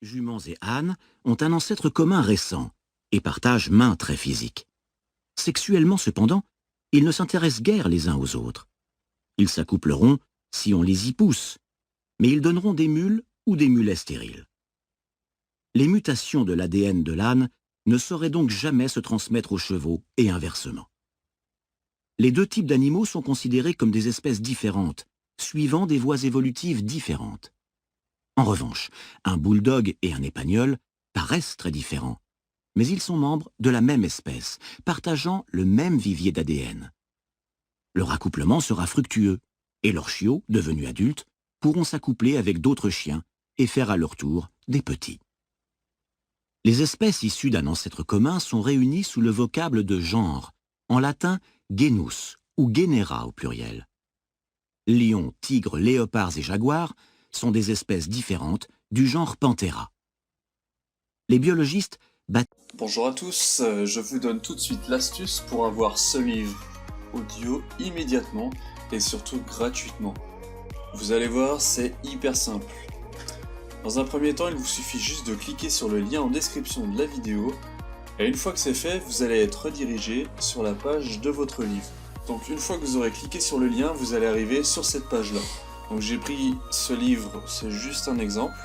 Juments et ânes ont un ancêtre commun récent et partagent mains très physiques. Sexuellement cependant, ils ne s'intéressent guère les uns aux autres. Ils s'accoupleront si on les y pousse, mais ils donneront des mules ou des mulets stériles. Les mutations de l'ADN de l'âne ne sauraient donc jamais se transmettre aux chevaux et inversement. Les deux types d'animaux sont considérés comme des espèces différentes, suivant des voies évolutives différentes. En revanche, un bulldog et un épagneul paraissent très différents, mais ils sont membres de la même espèce, partageant le même vivier d'ADN. Leur accouplement sera fructueux, et leurs chiots, devenus adultes, pourront s'accoupler avec d'autres chiens et faire à leur tour des petits. Les espèces issues d'un ancêtre commun sont réunies sous le vocable de genre, en latin genus ou genera au pluriel. Lions, tigres, léopards et jaguars sont des espèces différentes du genre Panthera. Les biologistes battent... Bonjour à tous, je vous donne tout de suite l'astuce pour avoir ce livre audio immédiatement et surtout gratuitement. Vous allez voir, c'est hyper simple. Dans un premier temps, il vous suffit juste de cliquer sur le lien en description de la vidéo et une fois que c'est fait, vous allez être redirigé sur la page de votre livre. Donc une fois que vous aurez cliqué sur le lien, vous allez arriver sur cette page-là. Donc j'ai pris ce livre, c'est juste un exemple,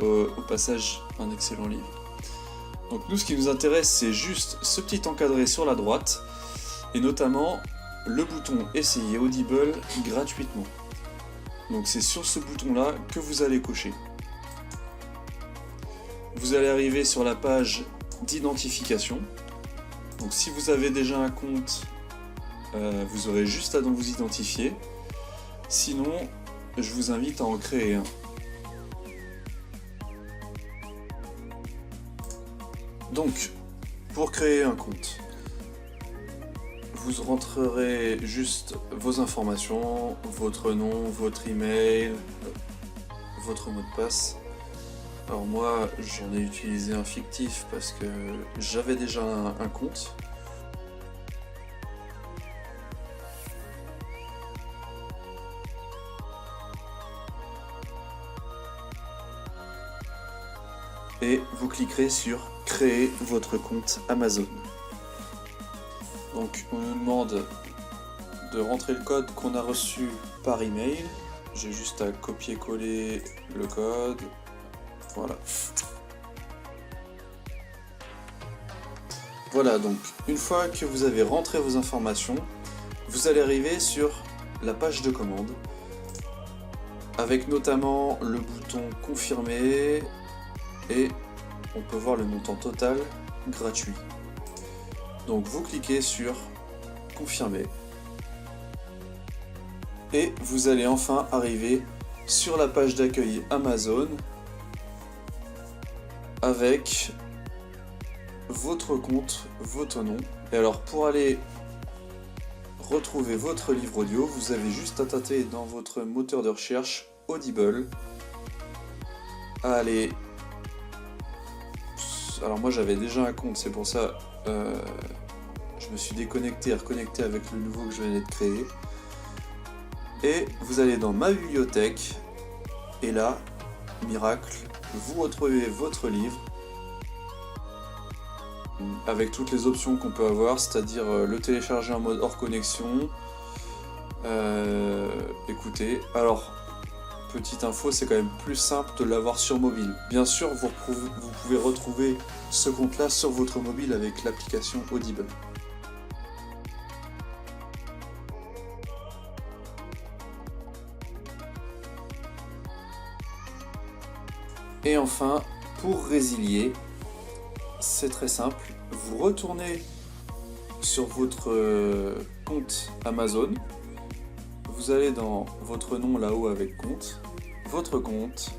au passage un excellent livre. Donc nous ce qui nous intéresse c'est juste ce petit encadré sur la droite et notamment le bouton essayer Audible gratuitement. Donc c'est sur ce bouton là que vous allez cocher. Vous allez arriver sur la page d'identification. Donc si vous avez déjà un compte, vous aurez juste à vous identifier. Sinon, je vous invite à en créer un. Donc, pour créer un compte, vous rentrerez juste vos informations, votre nom, votre email, votre mot de passe. Alors moi, j'en ai utilisé un fictif parce que j'avais déjà un compte. Et vous cliquerez sur créer votre compte Amazon. Donc on nous demande de rentrer le code qu'on a reçu par email. J'ai juste à copier-coller le code. Voilà. Voilà, donc une fois que vous avez rentré vos informations, vous allez arriver sur la page de commande avec notamment le bouton confirmer et on peut voir le montant total gratuit. Donc vous cliquez sur confirmer et vous allez enfin arriver sur la page d'accueil Amazon avec votre compte, votre nom. Et alors pour aller retrouver votre livre audio, vous avez juste à taper dans votre moteur de recherche Audible. Allez. Alors moi j'avais déjà un compte, c'est pour ça je me suis déconnecté et reconnecté avec le nouveau que je venais de créer. Et vous allez dans ma bibliothèque et là, miracle, vous retrouvez votre livre avec toutes les options qu'on peut avoir, c'est-à-dire le télécharger en mode hors connexion. Écoutez, alors petite info, c'est quand même plus simple de l'avoir sur mobile. Bien sûr, vous pouvez retrouver ce compte-là sur votre mobile avec l'application Audible. Et enfin, pour résilier, c'est très simple. Vous retournez sur votre compte Amazon. Vous allez dans votre nom là-haut avec compte, votre compte,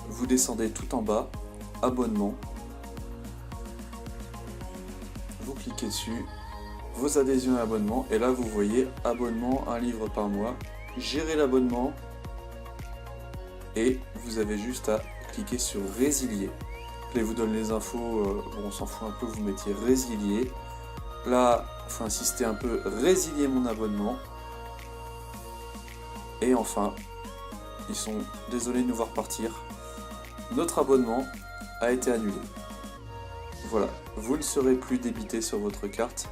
vous descendez tout en bas, abonnement, vous cliquez dessus, vos adhésions et abonnements, et là vous voyez abonnement, un livre par mois, gérer l'abonnement, et vous avez juste à cliquer sur résilier. Là, il vous donne les infos, on s'en fout un peu, vous mettiez résilier. Là, il faut insister un peu, résilier mon abonnement. Et enfin, ils sont désolés de nous voir partir. notre abonnement a été annulé. Voilà, vous ne serez plus débité sur votre carte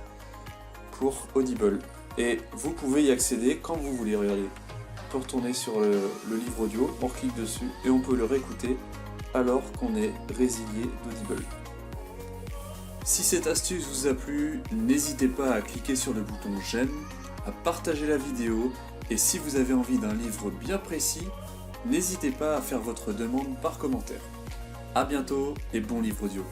pour Audible. Et vous pouvez y accéder quand vous voulez. Regardez, on peut retourner sur le livre audio, on clique dessus et on peut le réécouter alors qu'on est résilié d'Audible. Si cette astuce vous a plu, n'hésitez pas à cliquer sur le bouton j'aime, à partager la vidéo et si vous avez envie d'un livre bien précis, n'hésitez pas à faire votre demande par commentaire. A bientôt et bon livre audio.